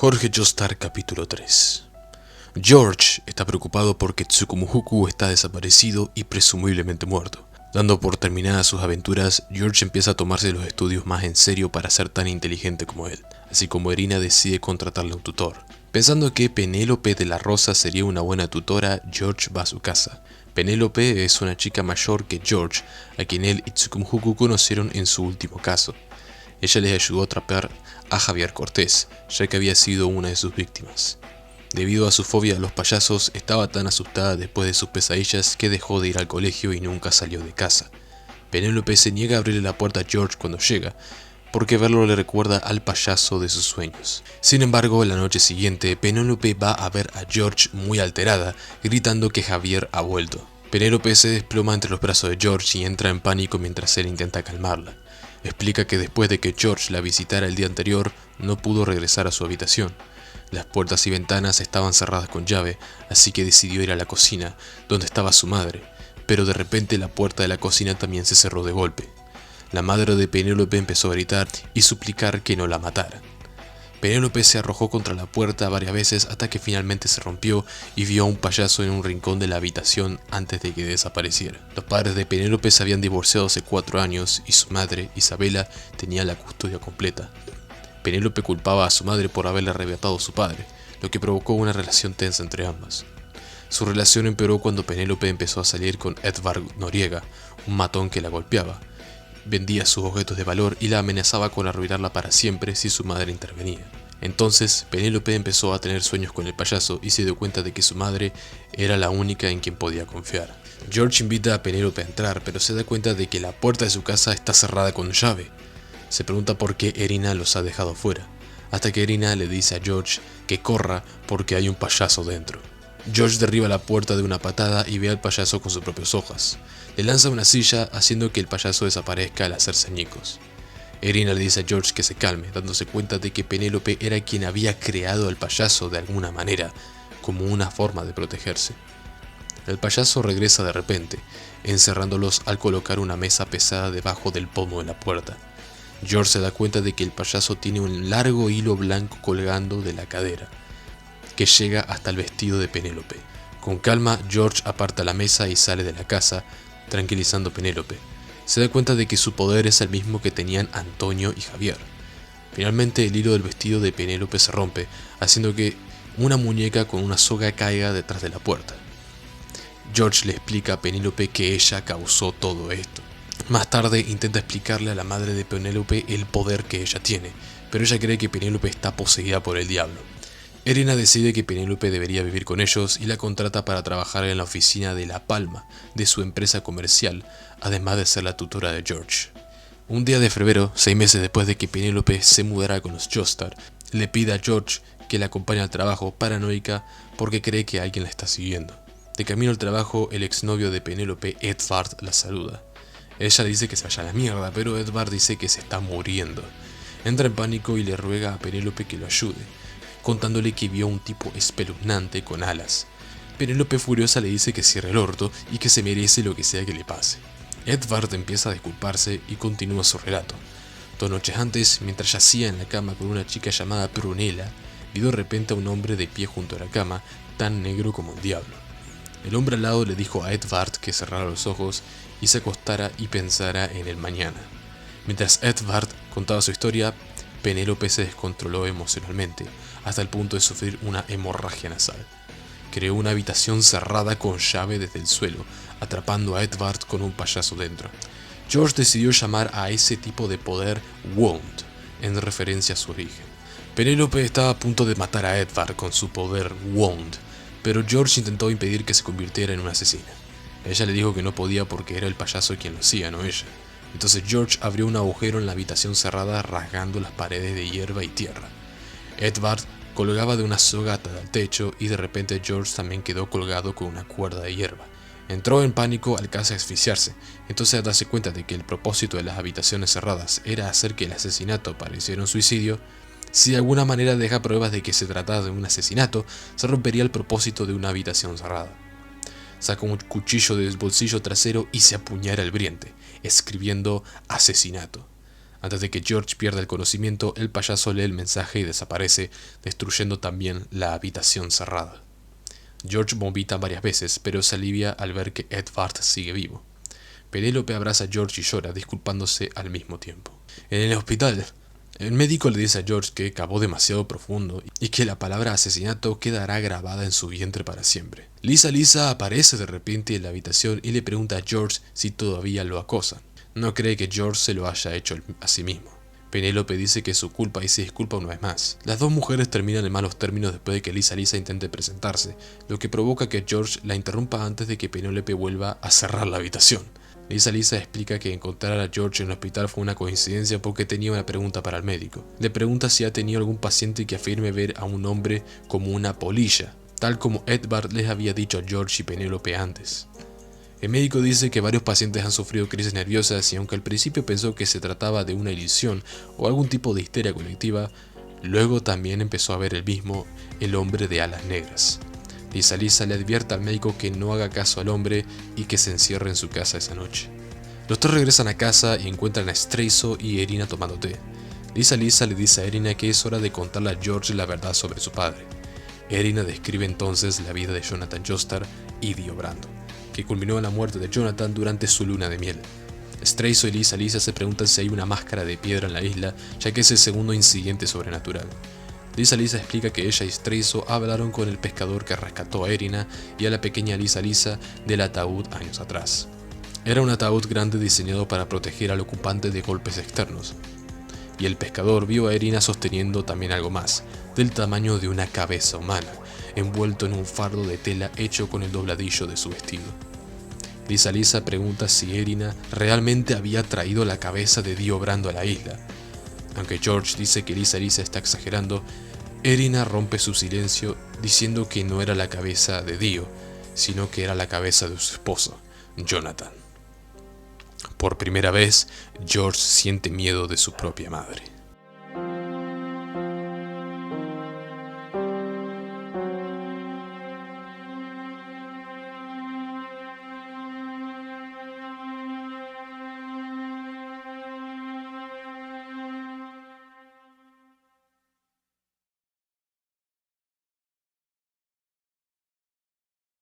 Jorge Joestar capítulo 3. George está preocupado porque Tsukumuhoku está desaparecido y presumiblemente muerto. Dando por terminadas sus aventuras, George empieza a tomarse los estudios más en serio para ser tan inteligente como él, así como Erina decide contratarle a un tutor. Pensando que Penélope de la Rosa sería una buena tutora, George va a su casa. Penélope es una chica mayor que George, a quien él y Tsukumuhoku conocieron en su último caso. Ella les ayudó a atrapar a Javier Cortés, ya que había sido una de sus víctimas. Debido a su fobia a los payasos, estaba tan asustada después de sus pesadillas que dejó de ir al colegio y nunca salió de casa. Penélope se niega a abrirle la puerta a George cuando llega, porque verlo le recuerda al payaso de sus sueños. Sin embargo, la noche siguiente, Penélope va a ver a George muy alterada, gritando que Javier ha vuelto. Penélope se desploma entre los brazos de George y entra en pánico mientras él intenta calmarla. Explica que después de que George la visitara el día anterior, no pudo regresar a su habitación. Las puertas y ventanas estaban cerradas con llave, así que decidió ir a la cocina, donde estaba su madre, pero de repente la puerta de la cocina también se cerró de golpe. La madre de Penélope empezó a gritar y suplicar que no la mataran. Penélope se arrojó contra la puerta varias veces hasta que finalmente se rompió y vio a un payaso en un rincón de la habitación antes de que desapareciera. Los padres de Penélope se habían divorciado hace 4 años y su madre, Isabela, tenía la custodia completa. Penélope culpaba a su madre por haberle arrebatado a su padre, lo que provocó una relación tensa entre ambas. Su relación empeoró cuando Penélope empezó a salir con Edvard Noriega, un matón que la golpeaba, vendía sus objetos de valor y la amenazaba con arruinarla para siempre si su madre intervenía. Entonces, Penélope empezó a tener sueños con el payaso y se dio cuenta de que su madre era la única en quien podía confiar. George invita a Penélope a entrar, pero se da cuenta de que la puerta de su casa está cerrada con llave. Se pregunta por qué Erina los ha dejado fuera, hasta que Erina le dice a George que corra porque hay un payaso dentro. George derriba la puerta de una patada y ve al payaso con sus propias hojas. Le lanza una silla haciendo que el payaso desaparezca al hacerse añicos. Erina le dice a George que se calme, dándose cuenta de que Penélope era quien había creado al payaso de alguna manera, como una forma de protegerse. El payaso regresa de repente, encerrándolos al colocar una mesa pesada debajo del pomo de la puerta. George se da cuenta de que el payaso tiene un largo hilo blanco colgando de la cadera, que llega hasta el vestido de Penélope. Con calma, George aparta la mesa y sale de la casa, tranquilizando a Penélope. Se da cuenta de que su poder es el mismo que tenían Antonio y Javier. Finalmente, el hilo del vestido de Penélope se rompe, haciendo que una muñeca con una soga caiga detrás de la puerta. George le explica a Penélope que ella causó todo esto. Más tarde intenta explicarle a la madre de Penélope el poder que ella tiene, pero ella cree que Penélope está poseída por el diablo. Erina decide que Penélope debería vivir con ellos y la contrata para trabajar en la oficina de La Palma de su empresa comercial, además de ser la tutora de George. Un día de febrero, 6 meses después de que Penélope se mudara con los Joestar, le pide a George que la acompañe al trabajo, paranoica porque cree que alguien la está siguiendo. De camino al trabajo, el exnovio de Penélope, Edvard, la saluda. Ella dice que se vaya a la mierda, pero Edvard dice que se está muriendo. Entra en pánico y le ruega a Penélope que lo ayude, contándole que vio un tipo espeluznante con alas. Penélope furiosa le dice que cierre el orto y que se merece lo que sea que le pase. Edvard empieza a disculparse y continúa su relato. 2 noches antes, mientras yacía en la cama con una chica llamada Prunella, vio de repente a un hombre de pie junto a la cama, tan negro como un diablo. El hombre al lado le dijo a Edvard que cerrara los ojos y se acostara y pensara en el mañana. Mientras Edvard contaba su historia, Penélope se descontroló emocionalmente, hasta el punto de sufrir una hemorragia nasal. Creó una habitación cerrada con llave desde el suelo, atrapando a Edvard con un payaso dentro. George decidió llamar a ese tipo de poder Wound, en referencia a su origen. Penélope estaba a punto de matar a Edvard con su poder Wound, pero George intentó impedir que se convirtiera en una asesina. Ella le dijo que no podía porque era el payaso quien lo hacía, no ella. Entonces George abrió un agujero en la habitación cerrada, rasgando las paredes de hierba y tierra. Edvard colgaba de una soga atada al techo y de repente George también quedó colgado con una cuerda de hierba. Entró en pánico al casi asfixiarse, entonces al darse cuenta de que el propósito de las habitaciones cerradas era hacer que el asesinato pareciera un suicidio, si de alguna manera deja pruebas de que se trataba de un asesinato, se rompería el propósito de una habitación cerrada. Saca un cuchillo del bolsillo trasero y se apuñala el vientre, escribiendo asesinato. Antes de que George pierda el conocimiento, el payaso lee el mensaje y desaparece, destruyendo también la habitación cerrada. George vomita varias veces, pero se alivia al ver que Edward sigue vivo. Penélope abraza a George y llora, disculpándose al mismo tiempo. En el hospital, el médico le dice a George que cavó demasiado profundo y que la palabra asesinato quedará grabada en su vientre para siempre. Lisa aparece de repente en la habitación y le pregunta a George si todavía lo acosa. No cree que George se lo haya hecho a sí mismo. Penélope dice que es su culpa y se disculpa una vez más. Las dos mujeres terminan en malos términos después de que Lisa intente presentarse, lo que provoca que George la interrumpa antes de que Penélope vuelva a cerrar la habitación. Lisa explica que encontrar a George en el hospital fue una coincidencia porque tenía una pregunta para el médico. Le pregunta si ha tenido algún paciente que afirme ver a un hombre como una polilla, tal como Edward les había dicho a George y Penélope antes. El médico dice que varios pacientes han sufrido crisis nerviosas y aunque al principio pensó que se trataba de una ilusión o algún tipo de histeria colectiva, luego también empezó a ver el hombre de alas negras. Lisa le advierte al médico que no haga caso al hombre y que se encierre en su casa esa noche. Los tres regresan a casa y encuentran a Straizo y Erina tomando té. Lisa le dice a Erina que es hora de contarle a George la verdad sobre su padre. Erina describe entonces la vida de Jonathan Joestar y Dio Brando, que culminó en la muerte de Jonathan durante su luna de miel. Straizo y Lisa se preguntan si hay una máscara de piedra en la isla, ya que es el segundo incidente sobrenatural. Lisa explica que ella y Straizo hablaron con el pescador que rescató a Erina y a la pequeña Lisa del ataúd años atrás. Era un ataúd grande diseñado para proteger al ocupante de golpes externos. Y el pescador vio a Erina sosteniendo también algo más, del tamaño de una cabeza humana, envuelto en un fardo de tela hecho con el dobladillo de su vestido. Lisa pregunta si Erina realmente había traído la cabeza de Dio Brando a la isla. Aunque George dice que Lisa está exagerando, Erina rompe su silencio diciendo que no era la cabeza de Dio, sino que era la cabeza de su esposo, Jonathan. Por primera vez, George siente miedo de su propia madre.